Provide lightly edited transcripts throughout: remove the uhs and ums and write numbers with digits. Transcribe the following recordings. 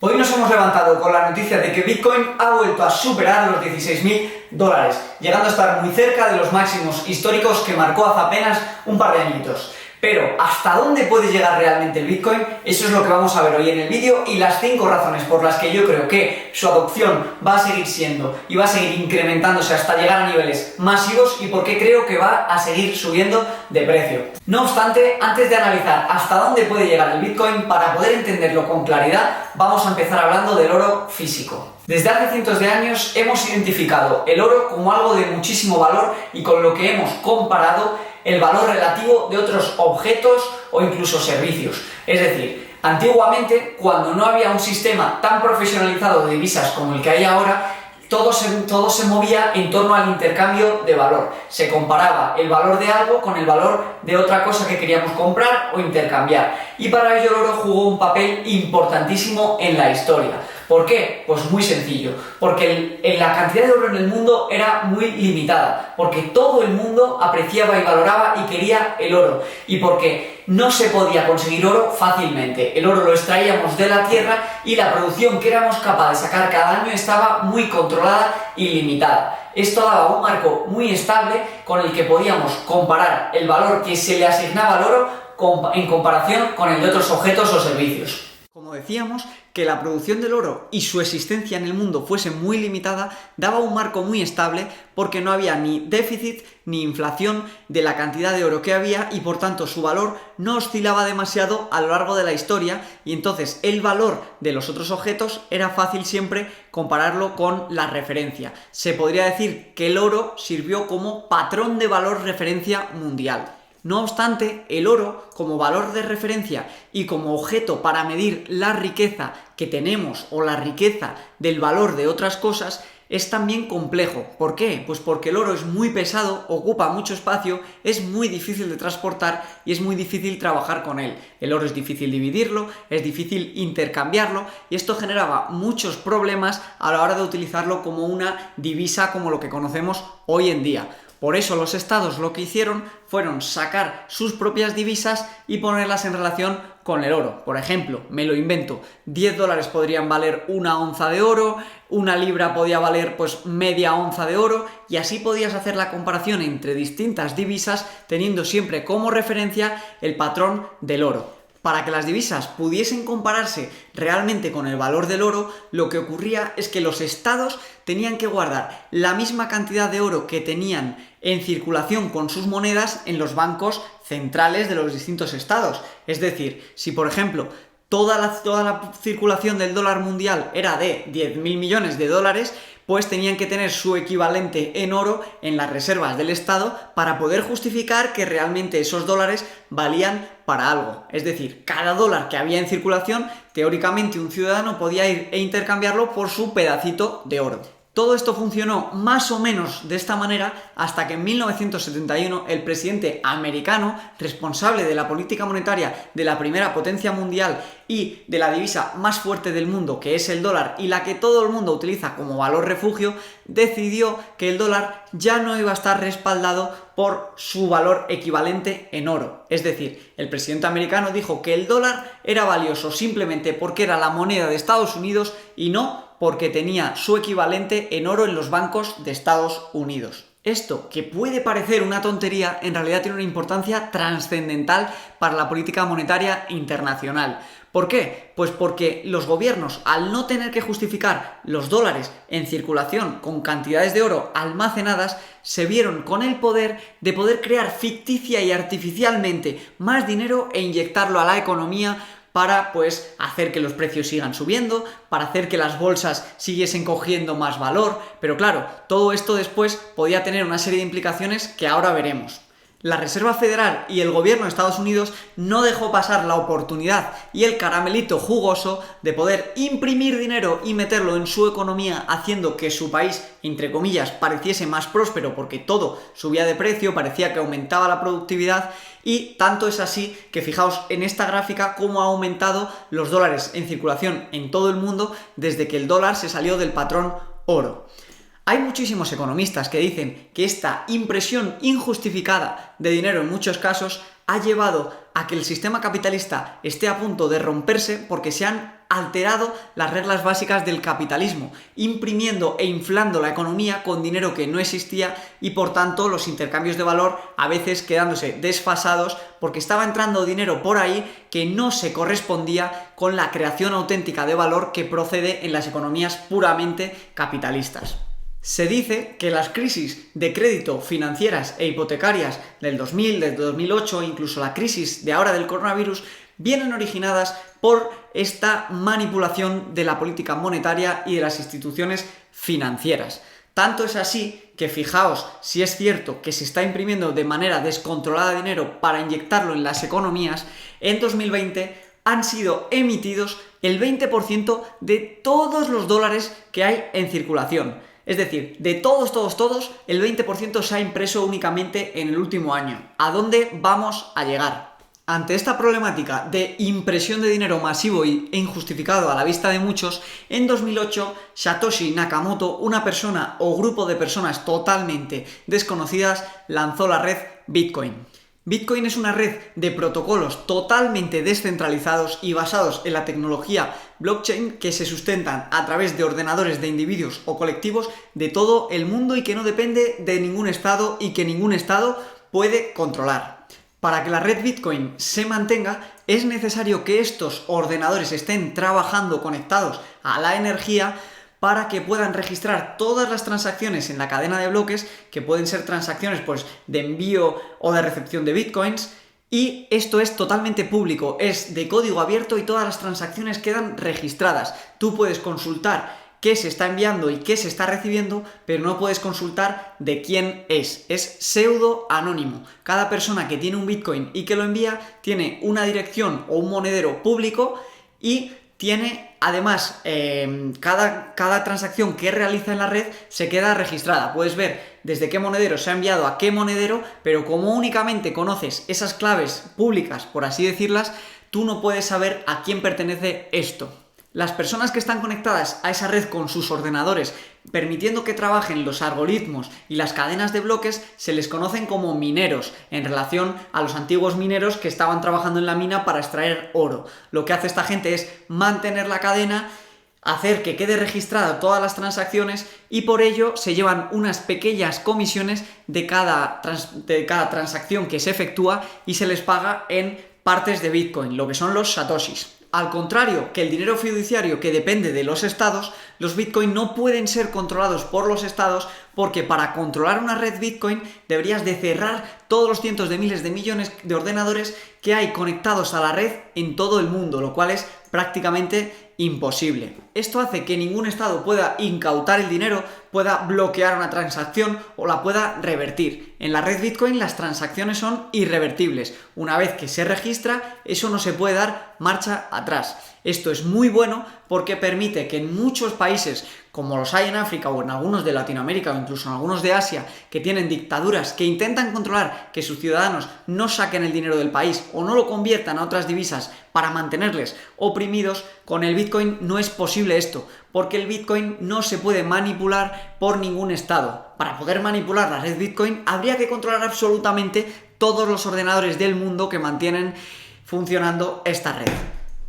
Hoy nos hemos levantado con la noticia de que Bitcoin ha vuelto a superar los $16.000, llegando a estar muy cerca de los máximos históricos que marcó hace apenas un par de añitos. Pero, ¿hasta dónde puede llegar realmente el Bitcoin? Eso es lo que vamos a ver hoy en el vídeo y las 5 razones por las que yo creo que su adopción va a seguir siendo y va a seguir incrementándose hasta llegar a niveles masivos y por qué creo que va a seguir subiendo de precio. No obstante, antes de analizar hasta dónde puede llegar el Bitcoin, para poder entenderlo con claridad, vamos a empezar hablando del oro físico. Desde hace cientos de años hemos identificado el oro como algo de muchísimo valor y con lo que hemos comparado el valor relativo de otros objetos o incluso servicios. Es decir, antiguamente, cuando no había un sistema tan profesionalizado de divisas como el que hay ahora, todo se movía en torno al intercambio de valor. Se comparaba el valor de algo con el valor de otra cosa que queríamos comprar o intercambiar. Y para ello el oro jugó un papel importantísimo en la historia. ¿Por qué? Pues muy sencillo. Porque la cantidad de oro en el mundo era muy limitada. Porque todo el mundo apreciaba y valoraba y quería el oro. Y porque no se podía conseguir oro fácilmente. El oro lo extraíamos de la tierra y la producción que éramos capaces de sacar cada año estaba muy controlada y limitada. Esto daba un marco muy estable con el que podíamos comparar el valor que se le asignaba al oro en comparación con el de otros objetos o servicios. Como decíamos, que la producción del oro y su existencia en el mundo fuese muy limitada daba un marco muy estable porque no había ni déficit ni inflación de la cantidad de oro que había y por tanto su valor no oscilaba demasiado a lo largo de la historia y entonces el valor de los otros objetos era fácil siempre compararlo con la referencia. Se podría decir que el oro sirvió como patrón de valor referencia mundial. No obstante, el oro, como valor de referencia y como objeto para medir la riqueza que tenemos o la riqueza del valor de otras cosas, es también complejo. ¿Por qué? Pues porque el oro es muy pesado, ocupa mucho espacio, es muy difícil de transportar y es muy difícil trabajar con él. El oro es difícil dividirlo, es difícil intercambiarlo y esto generaba muchos problemas a la hora de utilizarlo como una divisa como lo que conocemos hoy en día. Por eso los estados lo que hicieron fueron sacar sus propias divisas y ponerlas en relación con el oro. Por ejemplo, me lo invento, $10 podrían valer una onza de oro, una libra podía valer pues media onza de oro y así podías hacer la comparación entre distintas divisas teniendo siempre como referencia el patrón del oro. Para que las divisas pudiesen compararse realmente con el valor del oro, lo que ocurría es que los estados tenían que guardar la misma cantidad de oro que tenían en circulación con sus monedas en los bancos centrales de los distintos estados. Es decir, si por ejemplo toda la circulación del dólar mundial era de 10.000 millones de dólares, pues tenían que tener su equivalente en oro en las reservas del Estado para poder justificar que realmente esos dólares valían para algo. Es decir, cada dólar que había en circulación, teóricamente un ciudadano podía ir e intercambiarlo por su pedacito de oro. Todo esto funcionó más o menos de esta manera hasta que en 1971 el presidente americano, responsable de la política monetaria de la primera potencia mundial y de la divisa más fuerte del mundo, que es el dólar y la que todo el mundo utiliza como valor refugio, decidió que el dólar ya no iba a estar respaldado por su valor equivalente en oro. Es decir, el presidente americano dijo que el dólar era valioso simplemente porque era la moneda de Estados Unidos y no porque tenía su equivalente en oro en los bancos de Estados Unidos. Esto, que puede parecer una tontería, en realidad tiene una importancia trascendental para la política monetaria internacional. ¿Por qué? Pues porque los gobiernos, al no tener que justificar los dólares en circulación con cantidades de oro almacenadas, se vieron con el poder de poder crear ficticia y artificialmente más dinero e inyectarlo a la economía para pues hacer que los precios sigan subiendo, para hacer que las bolsas siguiesen cogiendo más valor, pero claro, todo esto después podía tener una serie de implicaciones que ahora veremos. La Reserva Federal y el gobierno de Estados Unidos no dejó pasar la oportunidad y el caramelito jugoso de poder imprimir dinero y meterlo en su economía, haciendo que su país, entre comillas, pareciese más próspero porque todo subía de precio, parecía que aumentaba la productividad y tanto es así que fijaos en esta gráfica cómo ha aumentado los dólares en circulación en todo el mundo desde que el dólar se salió del patrón oro. Hay muchísimos economistas que dicen que esta impresión injustificada de dinero en muchos casos ha llevado a que el sistema capitalista esté a punto de romperse porque se han alterado las reglas básicas del capitalismo, imprimiendo e inflando la economía con dinero que no existía y por tanto los intercambios de valor a veces quedándose desfasados porque estaba entrando dinero por ahí que no se correspondía con la creación auténtica de valor que procede en las economías puramente capitalistas. Se dice que las crisis de crédito financieras e hipotecarias del 2000, del 2008, incluso la crisis de ahora del coronavirus, vienen originadas por esta manipulación de la política monetaria y de las instituciones financieras. Tanto es así que fijaos si es cierto que se está imprimiendo de manera descontrolada dinero para inyectarlo en las economías, en 2020 han sido emitidos el 20% de todos los dólares que hay en circulación. Es decir, de todos, el 20% se ha impreso únicamente en el último año. ¿A dónde vamos a llegar? Ante esta problemática de impresión de dinero masivo e injustificado a la vista de muchos, en 2008 Satoshi Nakamoto, una persona o grupo de personas totalmente desconocidas, lanzó la red Bitcoin. Bitcoin es una red de protocolos totalmente descentralizados y basados en la tecnología blockchain que se sustentan a través de ordenadores de individuos o colectivos de todo el mundo y que no depende de ningún estado y que ningún estado puede controlar. Para que la red Bitcoin se mantenga, es necesario que estos ordenadores estén trabajando conectados a la energía para que puedan registrar todas las transacciones en la cadena de bloques, que pueden ser transacciones de envío o de recepción de bitcoins, y esto es totalmente público, es de código abierto y todas las transacciones quedan registradas. Tú puedes consultar qué se está enviando y qué se está recibiendo, pero no puedes consultar de quién es pseudo anónimo. Cada persona que tiene un bitcoin y que lo envía tiene una dirección o un monedero público y tiene, además, cada transacción que realiza en la red se queda registrada. Puedes ver desde qué monedero se ha enviado a qué monedero, pero como únicamente conoces esas claves públicas, por así decirlas, tú no puedes saber a quién pertenece esto. Las personas que están conectadas a esa red con sus ordenadores, permitiendo que trabajen los algoritmos y las cadenas de bloques, se les conocen como mineros, en relación a los antiguos mineros que estaban trabajando en la mina para extraer oro. Lo que hace esta gente es mantener la cadena, hacer que quede registrada todas las transacciones y por ello se llevan unas pequeñas comisiones de cada transacción que se efectúa y se les paga en partes de Bitcoin, lo que son los satoshis. Al contrario que el dinero fiduciario que depende de los estados, los Bitcoin no pueden ser controlados por los estados porque para controlar una red Bitcoin deberías de cerrar todos los cientos de miles de millones de ordenadores que hay conectados a la red en todo el mundo, lo cual es prácticamente imposible. Esto hace que ningún estado pueda incautar el dinero, pueda bloquear una transacción o la pueda revertir. En la red Bitcoin las transacciones son irrevertibles. Una vez que se registra, eso no se puede dar marcha atrás. Esto es muy bueno porque permite que en muchos países, como los hay en África o en algunos de Latinoamérica o incluso en algunos de Asia, que tienen dictaduras que intentan controlar que sus ciudadanos no saquen el dinero del país o no lo conviertan a otras divisas para mantenerles oprimidos, con el Bitcoin no es posible esto, porque el Bitcoin no se puede manipular por ningún estado. Para poder manipular la red Bitcoin habría que controlar absolutamente todos los ordenadores del mundo que mantienen funcionando esta red.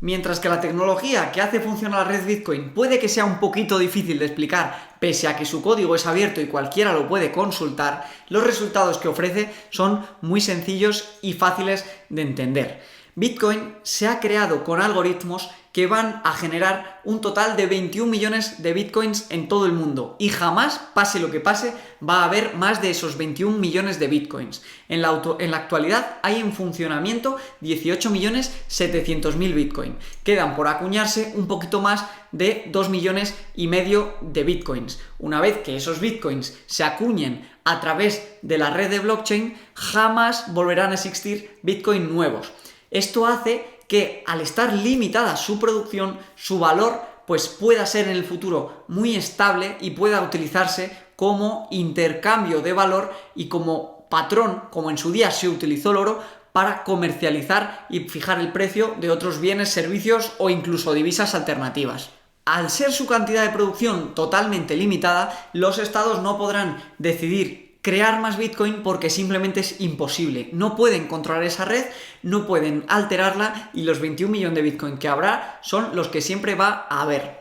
Mientras que la tecnología que hace funcionar la red Bitcoin puede que sea un poquito difícil de explicar, pese a que su código es abierto y cualquiera lo puede consultar, los resultados que ofrece son muy sencillos y fáciles de entender. Bitcoin se ha creado con algoritmos que van a generar un total de 21 millones de bitcoins en todo el mundo y jamás, pase lo que pase, va a haber más de esos 21 millones de bitcoins. En la actualidad hay en funcionamiento 18.700.000 bitcoins. Quedan por acuñarse un poquito más de 2,5 millones de bitcoins. Una vez que esos bitcoins se acuñen a través de la red de blockchain, jamás volverán a existir bitcoin nuevos. Esto hace que al estar limitada su producción, su valor pueda ser en el futuro muy estable y pueda utilizarse como intercambio de valor y como patrón, como en su día se utilizó el oro, para comercializar y fijar el precio de otros bienes, servicios o incluso divisas alternativas. Al ser su cantidad de producción totalmente limitada, los estados no podrán decidir crear más Bitcoin porque simplemente es imposible. No pueden controlar esa red, no pueden alterarla y los 21 millones de Bitcoin que habrá son los que siempre va a haber.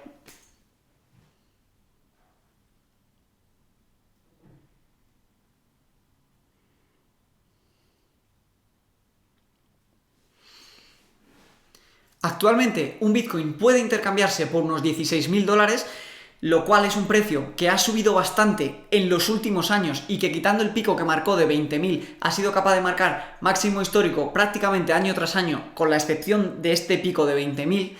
Actualmente un Bitcoin puede intercambiarse por unos 16.000 dólares, lo cual es un precio que ha subido bastante en los últimos años y que quitando el pico que marcó de 20.000 ha sido capaz de marcar máximo histórico prácticamente año tras año, con la excepción de este pico de 20.000.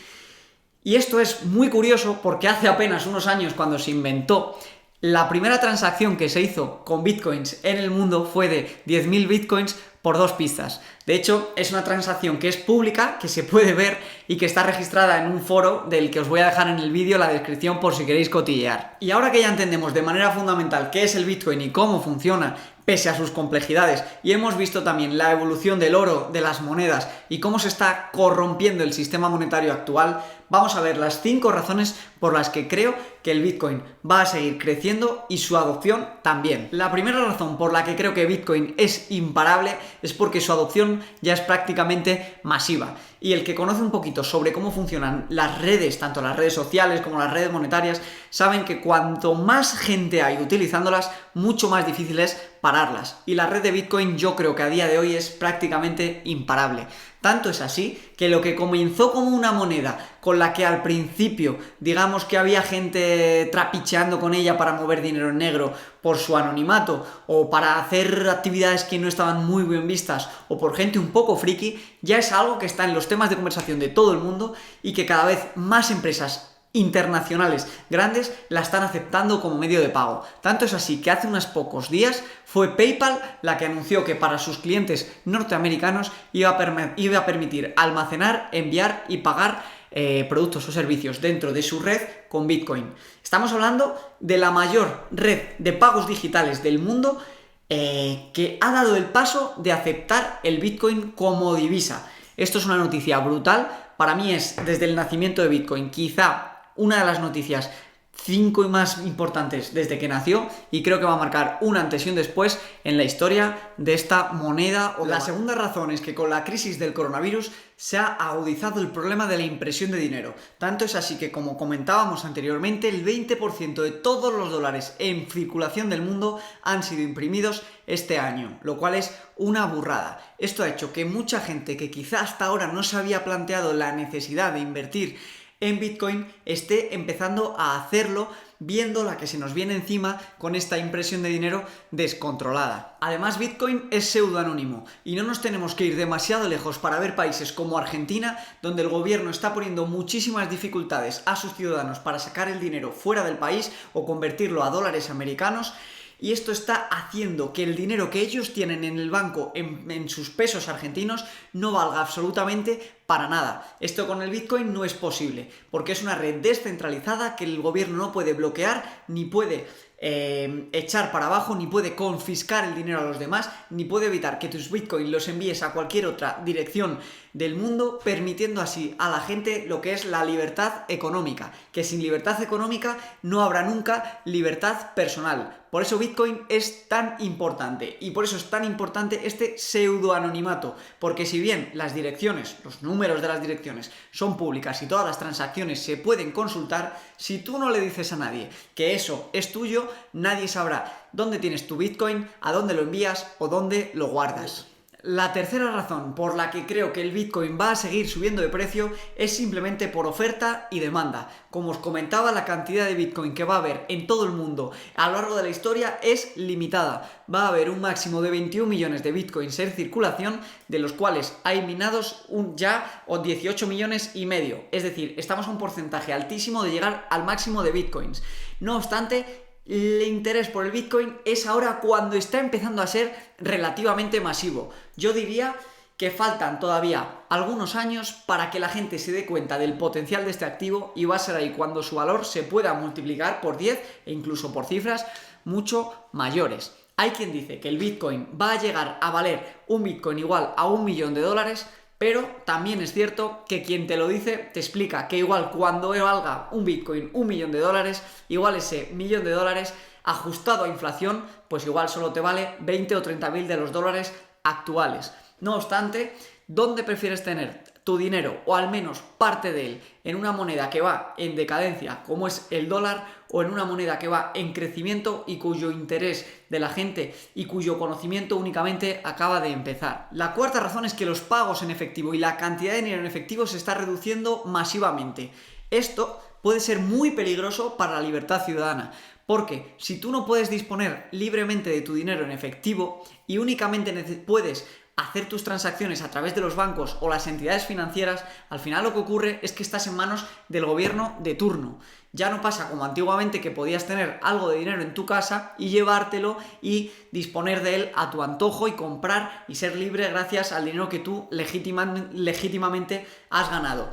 Y esto es muy curioso porque hace apenas unos años, cuando se inventó, la primera transacción que se hizo con bitcoins en el mundo fue de 10.000 bitcoins por 2 pizzas. De hecho, es una transacción que es pública, que se puede ver y que está registrada en un foro del que os voy a dejar en el vídeo la descripción por si queréis cotillear. Y ahora que ya entendemos de manera fundamental qué es el Bitcoin y cómo funciona, pese a sus complejidades, y hemos visto también la evolución del oro, de las monedas y cómo se está corrompiendo el sistema monetario actual, vamos a ver las 5 razones por las que creo que el Bitcoin va a seguir creciendo y su adopción también. La primera razón por la que creo que Bitcoin es imparable es porque su adopción ya es prácticamente masiva. Y el que conoce un poquito sobre cómo funcionan las redes, tanto las redes sociales como las redes monetarias, saben que cuanto más gente hay utilizándolas, mucho más difícil es pararlas. Y la red de Bitcoin yo creo que a día de hoy es prácticamente imparable. Tanto es así que lo que comenzó como una moneda con la que al principio, digamos que había gente trapicheando con ella para mover dinero en negro por su anonimato o para hacer actividades que no estaban muy bien vistas o por gente un poco friki, ya es algo que está en los temas de conversación de todo el mundo y que cada vez más empresas internacionales grandes la están aceptando como medio de pago. Tanto es así que hace unos pocos días fue PayPal la que anunció que para sus clientes norteamericanos iba a permitir almacenar, enviar y pagar productos o servicios dentro de su red con Bitcoin. Estamos hablando de la mayor red de pagos digitales del mundo que ha dado el paso de aceptar el Bitcoin como divisa. Esto es una noticia brutal. Para mí es, desde el nacimiento de Bitcoin, quizá una de las noticias 5 y más importantes desde que nació, y creo que va a marcar un antes y un después en la historia de esta moneda. La segunda razón es que con la crisis del coronavirus se ha agudizado el problema de la impresión de dinero. Tanto es así que, como comentábamos anteriormente, el 20% de todos los dólares en circulación del mundo han sido imprimidos este año, lo cual es una burrada. Esto ha hecho que mucha gente que quizá hasta ahora no se había planteado la necesidad de invertir en Bitcoin esté empezando a hacerlo, viendo la que se nos viene encima con esta impresión de dinero descontrolada. Además, Bitcoin es pseudoanónimo y no nos tenemos que ir demasiado lejos para ver países como Argentina, donde el gobierno está poniendo muchísimas dificultades a sus ciudadanos para sacar el dinero fuera del país o convertirlo a dólares americanos. Y esto está haciendo que el dinero que ellos tienen en el banco en sus pesos argentinos no valga absolutamente para nada. Esto con el Bitcoin no es posible, porque es una red descentralizada que el gobierno no puede bloquear, ni puede echar para abajo, ni puede confiscar el dinero a los demás, ni puede evitar que tus Bitcoin los envíes a cualquier otra dirección del mundo, permitiendo así a la gente lo que es la libertad económica, que sin libertad económica no habrá nunca libertad personal. Por eso Bitcoin es tan importante, y por eso es tan importante este pseudoanonimato, porque si bien las direcciones, los números de las direcciones son públicas y todas las transacciones se pueden consultar, si tú no le dices a nadie que eso es tuyo, nadie sabrá dónde tienes tu Bitcoin, a dónde lo envías o dónde lo guardas. La tercera razón por la que creo que el Bitcoin va a seguir subiendo de precio es simplemente por oferta y demanda. Como os comentaba, la cantidad de Bitcoin que va a haber en todo el mundo a lo largo de la historia es limitada. Va a haber un máximo de 21 millones de Bitcoins en circulación, de los cuales hay minados ya 18 millones y medio. Es decir, estamos a un porcentaje altísimo de llegar al máximo de Bitcoins. No obstante, el interés por el Bitcoin es ahora cuando está empezando a ser relativamente masivo. Yo diría que faltan todavía algunos años para que la gente se dé cuenta del potencial de este activo, y va a ser ahí cuando su valor se pueda multiplicar por 10 e incluso por cifras mucho mayores. Hay quien dice que el Bitcoin va a llegar a valer un Bitcoin igual a $1.000.000, pero también es cierto que quien te lo dice te explica que igual cuando valga un Bitcoin $1.000.000, igual ese $1.000.000 ajustado a inflación, pues igual solo te vale 20 o 30.000 de los dólares actuales. No obstante, ¿dónde prefieres tener tu dinero, o al menos parte de él, en una moneda que va en decadencia, como es el dólar, o en una moneda que va en crecimiento y cuyo interés de la gente y cuyo conocimiento únicamente acaba de empezar? La cuarta razón es que los pagos en efectivo y la cantidad de dinero en efectivo se está reduciendo masivamente. Esto puede ser muy peligroso para la libertad ciudadana, porque si tú no puedes disponer libremente de tu dinero en efectivo y únicamente puedes hacer tus transacciones a través de los bancos o las entidades financieras, al final lo que ocurre es que estás en manos del gobierno de turno. Ya no pasa como antiguamente, que podías tener algo de dinero en tu casa y llevártelo y disponer de él a tu antojo y comprar y ser libre gracias al dinero que tú legítimamente has ganado.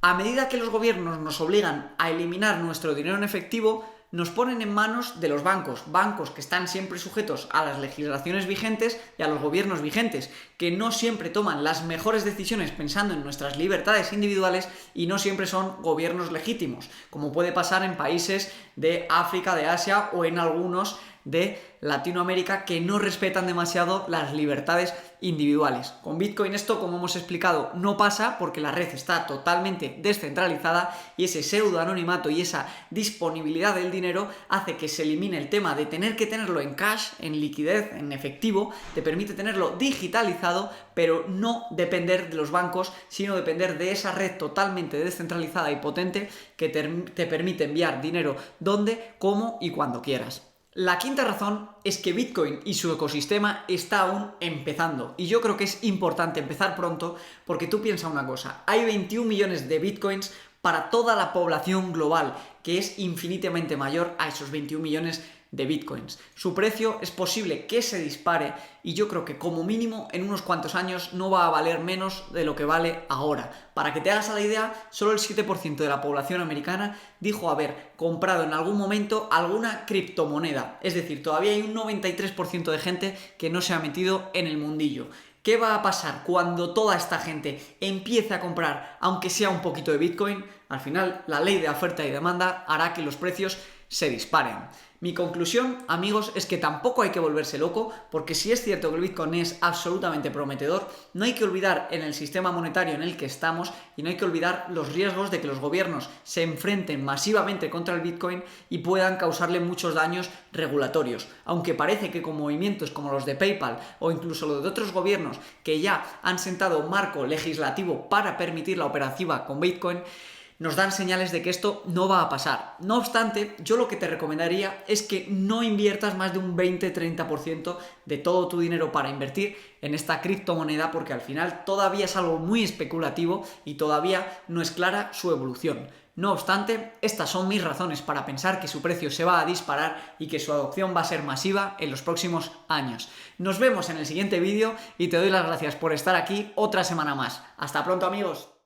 A medida que los gobiernos nos obligan a eliminar nuestro dinero en efectivo, nos ponen en manos de los bancos que están siempre sujetos a las legislaciones vigentes y a los gobiernos vigentes, que no siempre toman las mejores decisiones pensando en nuestras libertades individuales y no siempre son gobiernos legítimos, como puede pasar en países de África, de Asia o en algunos de Latinoamérica, que no respetan demasiado las libertades individuales. Con Bitcoin esto, como hemos explicado, no pasa, porque la red está totalmente descentralizada y ese pseudo anonimato y esa disponibilidad del dinero hace que se elimine el tema de tener que tenerlo en cash, en liquidez, en efectivo. Te permite tenerlo digitalizado, pero no depender de los bancos, sino depender de esa red totalmente descentralizada y potente que te permite enviar dinero donde, cómo y cuando quieras. La quinta razón es que Bitcoin y su ecosistema está aún empezando, y yo creo que es importante empezar pronto, porque tú piensa una cosa: hay 21 millones de Bitcoins para toda la población global, que es infinitamente mayor a esos 21 millones de Bitcoins. Su precio es posible que se dispare y yo creo que como mínimo en unos cuantos años no va a valer menos de lo que vale ahora. Para que te hagas a la idea, solo el 7% de la población americana dijo haber comprado en algún momento alguna criptomoneda. Es decir, todavía hay un 93% de gente que no se ha metido en el mundillo. ¿Qué va a pasar cuando toda esta gente empiece a comprar, aunque sea un poquito de Bitcoin? Al final, la ley de oferta y demanda hará que los precios se disparen. Mi conclusión, amigos, es que tampoco hay que volverse loco, porque si es cierto que el Bitcoin es absolutamente prometedor, no hay que olvidar en el sistema monetario en el que estamos y no hay que olvidar los riesgos de que los gobiernos se enfrenten masivamente contra el Bitcoin y puedan causarle muchos daños regulatorios. Aunque parece que con movimientos como los de PayPal o incluso los de otros gobiernos que ya han sentado un marco legislativo para permitir la operativa con Bitcoin, nos dan señales de que esto no va a pasar. No obstante, yo lo que te recomendaría es que no inviertas más de un 20-30% de todo tu dinero para invertir en esta criptomoneda, porque al final todavía es algo muy especulativo y todavía no es clara su evolución. No obstante, estas son mis razones para pensar que su precio se va a disparar y que su adopción va a ser masiva en los próximos años. Nos vemos en el siguiente vídeo y te doy las gracias por estar aquí otra semana más. ¡Hasta pronto, amigos!